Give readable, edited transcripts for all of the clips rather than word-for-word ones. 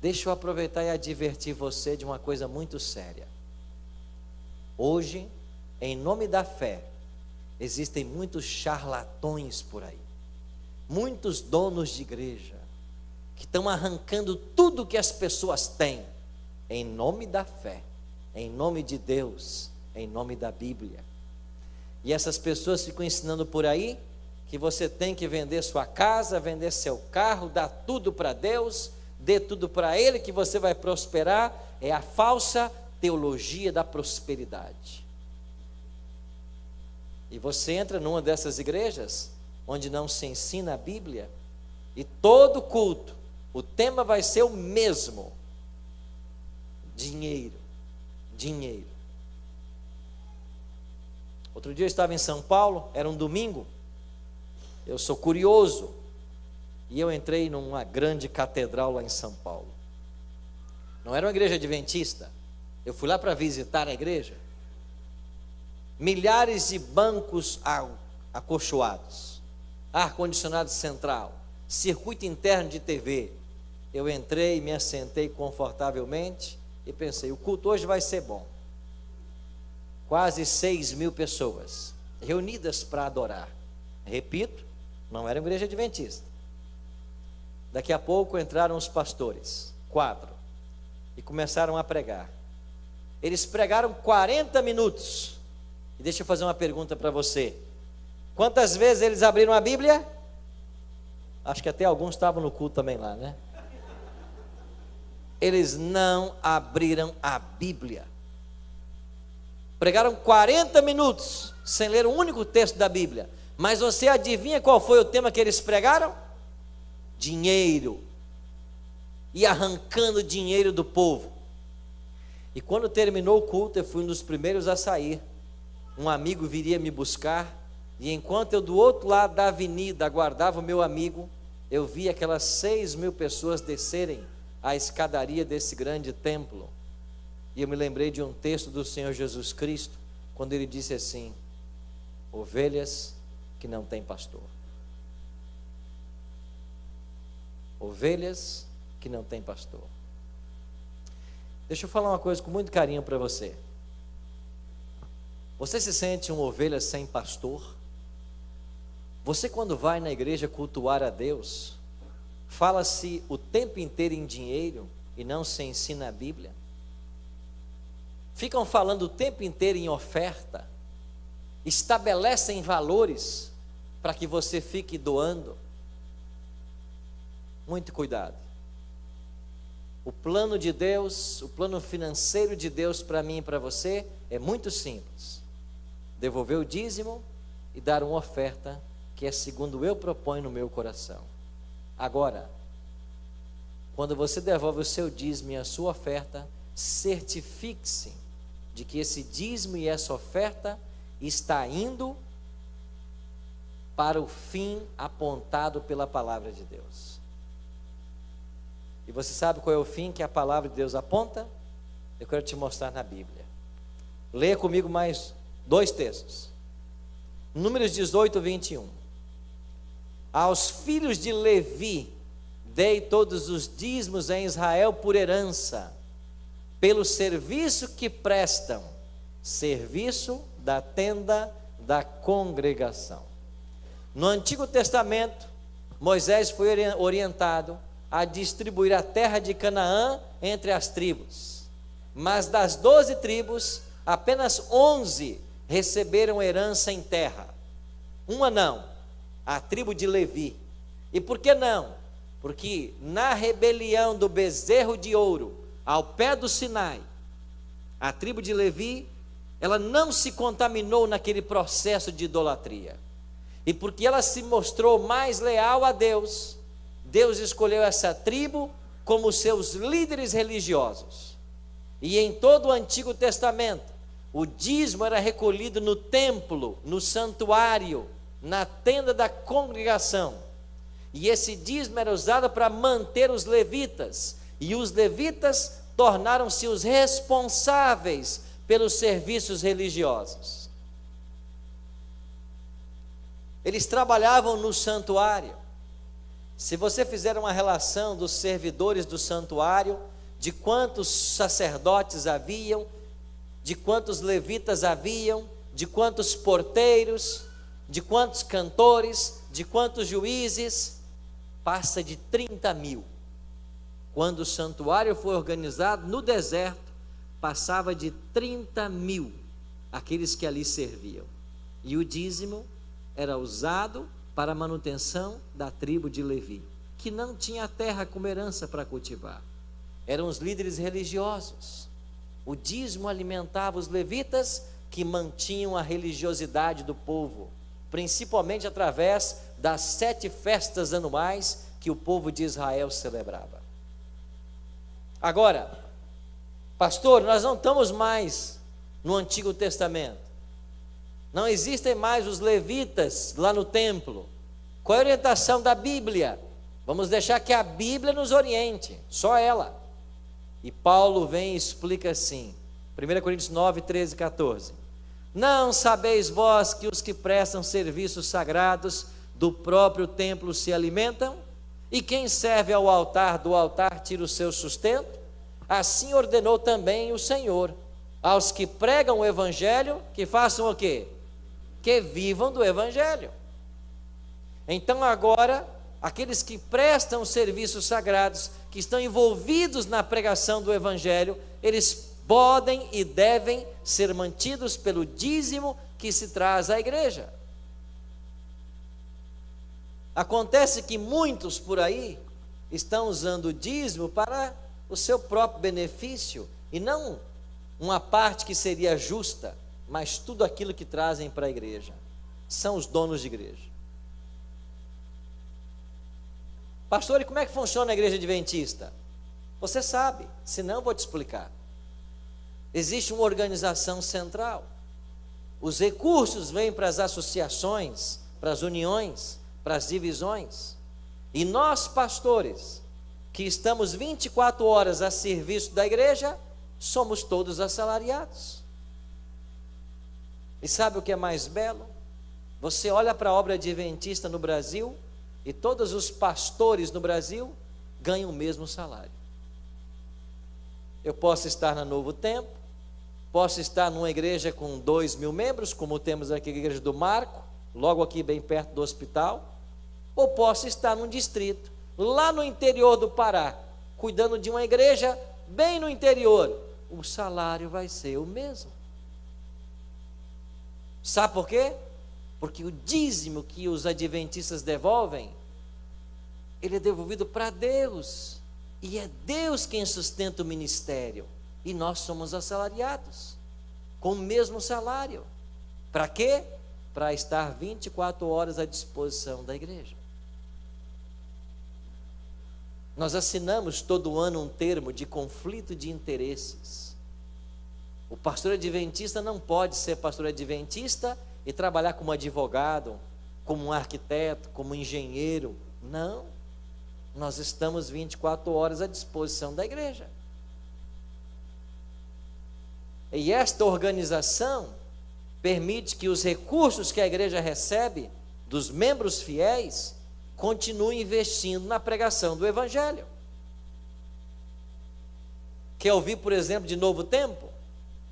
Deixa eu aproveitar e advertir você de uma coisa muito séria. Hoje, em nome da fé, existem muitos charlatões por aí, muitos donos de igreja, que estão arrancando tudo que as pessoas têm, em nome da fé, em nome de Deus, em nome da Bíblia. E essas pessoas ficam ensinando por aí que você tem que vender sua casa, vender seu carro, dar tudo para Deus, dê tudo para Ele que você vai prosperar. É a falsa teologia da prosperidade. E você entra numa dessas igrejas onde não se ensina a Bíblia, e todo culto o tema vai ser o mesmo: dinheiro, dinheiro. Outro dia eu estava em São Paulo, era um domingo. Eu sou curioso e eu entrei numa grande catedral lá em São Paulo. Não era uma igreja adventista. Eu fui lá para visitar a igreja. Milhares de bancos acolchoados, ar-condicionado central, circuito interno de TV. Eu entrei, me assentei confortavelmente e pensei, o culto hoje vai ser bom. Quase 6.000 pessoas reunidas para adorar. Repito, não era uma igreja adventista. Daqui a pouco entraram os pastores, 4, e começaram a pregar. Eles pregaram 40 minutos. E deixa eu fazer uma pergunta para você: quantas vezes eles abriram a Bíblia? Acho que até alguns estavam no culto também lá, né? Eles não abriram a Bíblia. Pregaram 40 minutos sem ler um único texto da Bíblia. Mas você adivinha qual foi o tema que eles pregaram? Dinheiro. E arrancando dinheiro do povo. E quando terminou o culto, eu fui um dos primeiros a sair. Um amigo viria me buscar, e enquanto eu do outro lado da avenida aguardava o meu amigo, eu vi aquelas 6.000 pessoas descerem a escadaria desse grande templo. E eu me lembrei de um texto do Senhor Jesus Cristo, quando ele disse assim: ovelhas que não têm pastor. Ovelhas que não têm pastor. Deixa eu falar uma coisa com muito carinho para você. Você se sente uma ovelha sem pastor? Você, quando vai na igreja cultuar a Deus, fala-se o tempo inteiro em dinheiro e não se ensina a Bíblia? Ficam falando o tempo inteiro em oferta, estabelecem valores para que você fique doando. Muito cuidado. O plano de Deus, o plano financeiro de Deus para mim e para você é muito simples: devolver o dízimo e dar uma oferta que é segundo eu proponho no meu coração. Agora, quando você devolve o seu dízimo e a sua oferta, certifique-se de que esse dízimo e essa oferta está indo para o fim apontado pela palavra de Deus. E você sabe qual é o fim que a palavra de Deus aponta? Eu quero te mostrar na Bíblia. Leia comigo mais 2 textos. Números 18, 21. Aos filhos de Levi dei todos os dízimos em Israel por herança, pelo serviço que prestam, serviço da tenda da congregação. No Antigo Testamento, Moisés foi orientado a distribuir a terra de Canaã entre as tribos. Mas das 12 tribos, apenas 11 receberam herança em terra. Uma não, a tribo de Levi. E por que não? Porque na rebelião do bezerro de ouro, ao pé do Sinai, a tribo de Levi, ela não se contaminou naquele processo de idolatria. E porque ela se mostrou mais leal a Deus, Deus escolheu essa tribo como seus líderes religiosos. E em todo o Antigo Testamento, o dízimo era recolhido no templo, no santuário, na tenda da congregação. E esse dízimo era usado para manter os levitas. E os levitas tornaram-se os responsáveis pelos serviços religiosos. Eles trabalhavam no santuário. Se você fizer uma relação dos servidores do santuário, de quantos sacerdotes haviam, de quantos levitas haviam, de quantos porteiros, de quantos cantores, de quantos juízes, passa de 30.000. Quando o santuário foi organizado no deserto, passava de 30.000 aqueles que ali serviam. E o dízimo era usado para a manutenção da tribo de Levi, que não tinha terra como herança para cultivar. Eram os líderes religiosos. O dízimo alimentava os levitas, que mantinham a religiosidade do povo, principalmente através das 7 festas anuais que o povo de Israel celebrava. Agora, pastor, nós não estamos mais no Antigo Testamento. Não existem mais os levitas lá no templo. Qual é a orientação da Bíblia? Vamos deixar que a Bíblia nos oriente, só ela. E Paulo vem e explica assim, 1 Coríntios 9, 13 e 14. Não sabeis vós que os que prestam serviços sagrados do próprio templo se alimentam? E quem serve ao altar, do altar tira o seu sustento? Assim ordenou também o Senhor aos que pregam o Evangelho, que façam o quê? Que vivam do Evangelho. Então agora, aqueles que prestam serviços sagrados, que estão envolvidos na pregação do Evangelho, eles podem e devem ser mantidos pelo dízimo que se traz à igreja. Acontece que muitos por aí estão usando o dízimo para o seu próprio benefício, e não uma parte que seria justa, mas tudo aquilo que trazem para a igreja. São os donos de igreja. Pastor, e como é que funciona a igreja adventista? Você sabe, senão eu vou te explicar. Existe uma organização central. Os recursos vêm para as associações, para as uniões, para as divisões. E nós, pastores, que estamos 24 horas a serviço da igreja, somos todos assalariados. E sabe o que é mais belo? Você olha para a obra adventista no Brasil, e todos os pastores no Brasil ganham o mesmo salário. Eu posso estar na Novo Tempo, posso estar numa igreja com 2.000 membros, como temos aqui a igreja do Marco, logo aqui bem perto do hospital, ou posso estar num distrito, lá no interior do Pará, cuidando de uma igreja bem no interior. O salário vai ser o mesmo. Sabe por quê? Porque o dízimo que os adventistas devolvem, ele é devolvido para Deus, e é Deus quem sustenta o ministério, e nós somos assalariados, com o mesmo salário. Para quê? Para estar 24 horas à disposição da igreja. Nós assinamos todo ano um termo de conflito de interesses. O pastor adventista não pode ser pastor adventista e trabalhar como advogado, como um arquiteto, como um engenheiro. Não. Nós estamos 24 horas à disposição da igreja. E esta organização permite que os recursos que a igreja recebe dos membros fiéis continuem investindo na pregação do Evangelho. Quer ouvir, por exemplo, de Novo Tempo?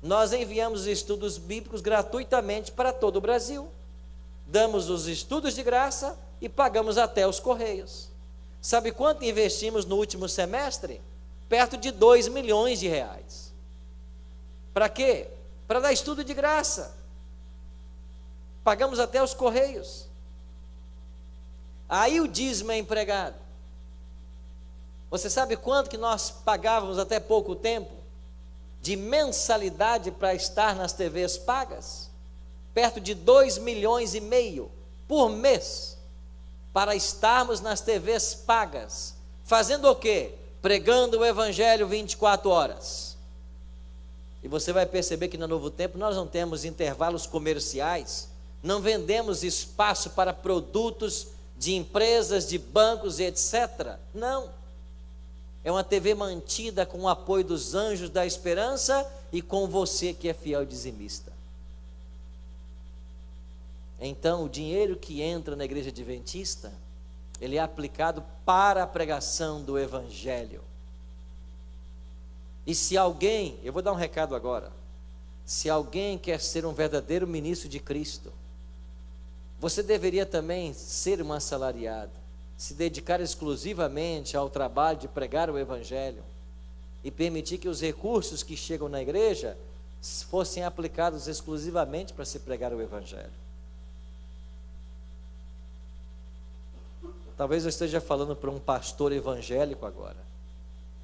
Nós enviamos estudos bíblicos gratuitamente para todo o Brasil. Damos os estudos de graça e pagamos até os correios. Sabe quanto investimos no último semestre? Perto de 2 milhões de reais. Para quê? Para dar estudo de graça. Pagamos até os correios. Aí o dízimo é empregado. Você sabe quanto que nós pagávamos até pouco tempo de mensalidade para estar nas TVs pagas? Perto de 2,5 milhões por mês, para estarmos nas TVs pagas. Fazendo o quê? Pregando o Evangelho 24 horas. E você vai perceber que no Novo Tempo nós não temos intervalos comerciais, não vendemos espaço para produtos de empresas, de bancos e etc. Não. É uma TV mantida com o apoio dos anjos da esperança e com você que é fiel dizimista. Então, o dinheiro que entra na igreja adventista ele é aplicado para a pregação do Evangelho. E se alguém, eu vou dar um recado agora, se alguém quer ser um verdadeiro ministro de Cristo, você deveria também ser um assalariado, se dedicar exclusivamente ao trabalho de pregar o Evangelho e permitir que os recursos que chegam na igreja fossem aplicados exclusivamente para se pregar o Evangelho. Talvez eu esteja falando para um pastor evangélico agora,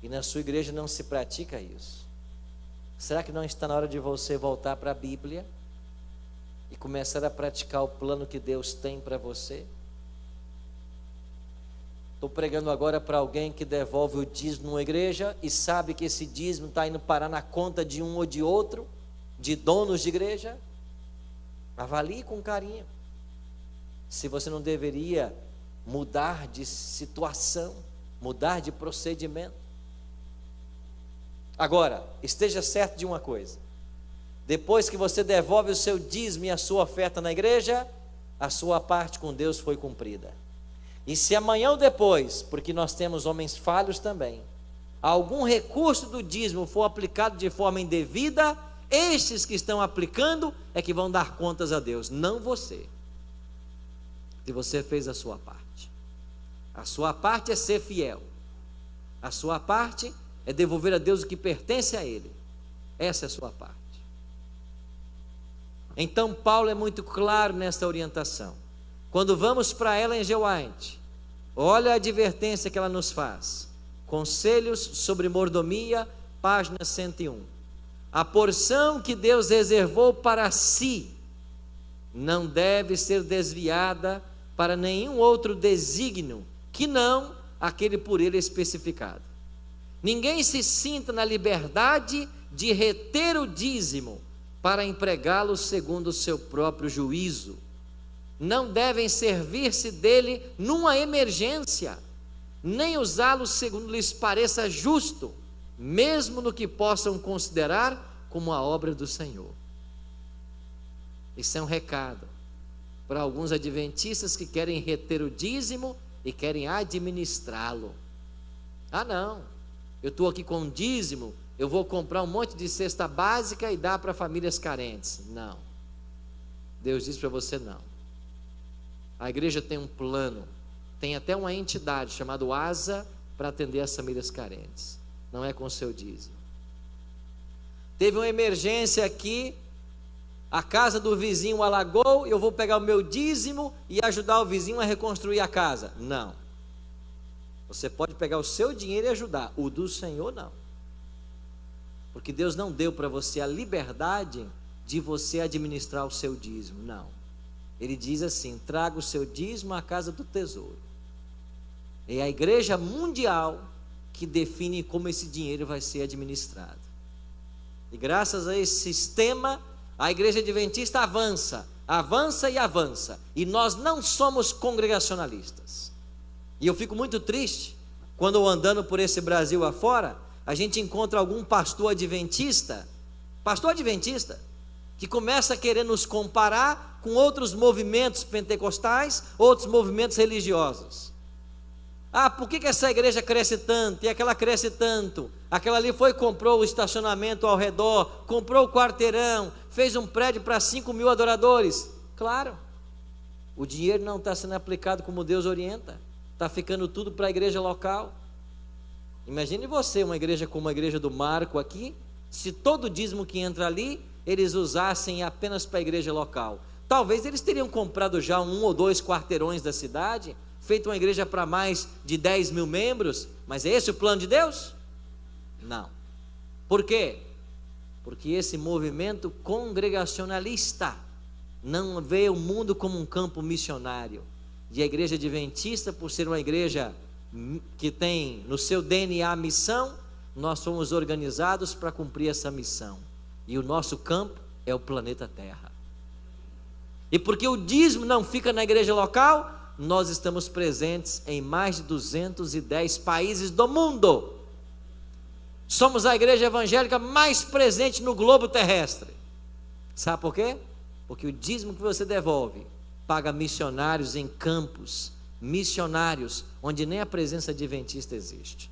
e na sua igreja não se pratica isso. Será que não está na hora de você voltar para a Bíblia e começar a praticar o plano que Deus tem para você? Estou pregando agora para alguém que devolve o dízimo numa igreja e sabe que esse dízimo está indo parar na conta de um ou de outro, de donos de igreja. Avalie com carinho se você não deveria mudar de situação, mudar de procedimento. Agora, esteja certo de uma coisa: depois que você devolve o seu dízimo e a sua oferta na igreja, a sua parte com Deus foi cumprida. E se amanhã ou depois, porque nós temos homens falhos também, algum recurso do dízimo for aplicado de forma indevida, estes que estão aplicando é que vão dar contas a Deus, não você. Que você fez a sua parte. A sua parte é ser fiel. A sua parte é devolver a Deus o que pertence a Ele. Essa é a sua parte. Então Paulo é muito claro nesta orientação. Quando vamos para Ellen G. White, olha a advertência que ela nos faz. Conselhos sobre mordomia, página 101. A porção que Deus reservou para si não deve ser desviada para nenhum outro desígnio que não aquele por ele especificado. Ninguém se sinta na liberdade de reter o dízimo para empregá-lo segundo o seu próprio juízo. Não devem servir-se dele numa emergência, nem usá-lo segundo lhes pareça justo, mesmo no que possam considerar como a obra do Senhor. Isso é um recado para alguns adventistas que querem reter o dízimo e querem administrá-lo. Ah, não, eu estou aqui com dízimo, eu vou comprar um monte de cesta básica e dar para famílias carentes. Não, Deus diz para você não. A igreja tem um plano, tem até uma entidade chamada ASA para atender as famílias carentes. Não é com o seu dízimo. Teve uma emergência aqui, a casa do vizinho alagou, eu vou pegar o meu dízimo e ajudar o vizinho a reconstruir a casa. Não. Você pode pegar o seu dinheiro e ajudar, o do Senhor não. Porque Deus não deu para você a liberdade de você administrar o seu dízimo, não. Ele diz assim: traga o seu dízimo à casa do tesouro. É a igreja mundial que define como esse dinheiro vai ser administrado. E graças a esse sistema, a igreja adventista avança, avança e avança. E nós não somos congregacionalistas. E eu fico muito triste quando eu andando por esse Brasil afora, a gente encontra algum pastor adventista, que começa a querer nos comparar com outros movimentos pentecostais, outros movimentos religiosos. Ah, por que essa igreja cresce tanto e aquela cresce tanto? Aquela ali comprou o estacionamento ao redor, comprou o quarteirão, fez um prédio para 5.000 adoradores. Claro, o dinheiro não está sendo aplicado como Deus orienta, está ficando tudo para a igreja local. Imagine você, uma igreja como a igreja do Marco aqui, se todo o dízimo que entra ali, eles usassem apenas para a igreja local. Talvez eles teriam comprado já 1 ou 2 quarteirões da cidade, feito uma igreja para mais de 10.000 membros, mas é esse o plano de Deus? Não. Por quê? Porque esse movimento congregacionalista não vê o mundo como um campo missionário. E a igreja adventista, por ser uma igreja que tem no seu DNA missão, nós fomos organizados para cumprir essa missão. E o nosso campo é o planeta Terra. E porque o dízimo não fica na igreja local, nós estamos presentes em mais de 210 países do mundo. Somos a igreja evangélica mais presente no globo terrestre. Sabe por quê? Porque o dízimo que você devolve paga missionários em campos missionários, onde nem a presença adventista existe.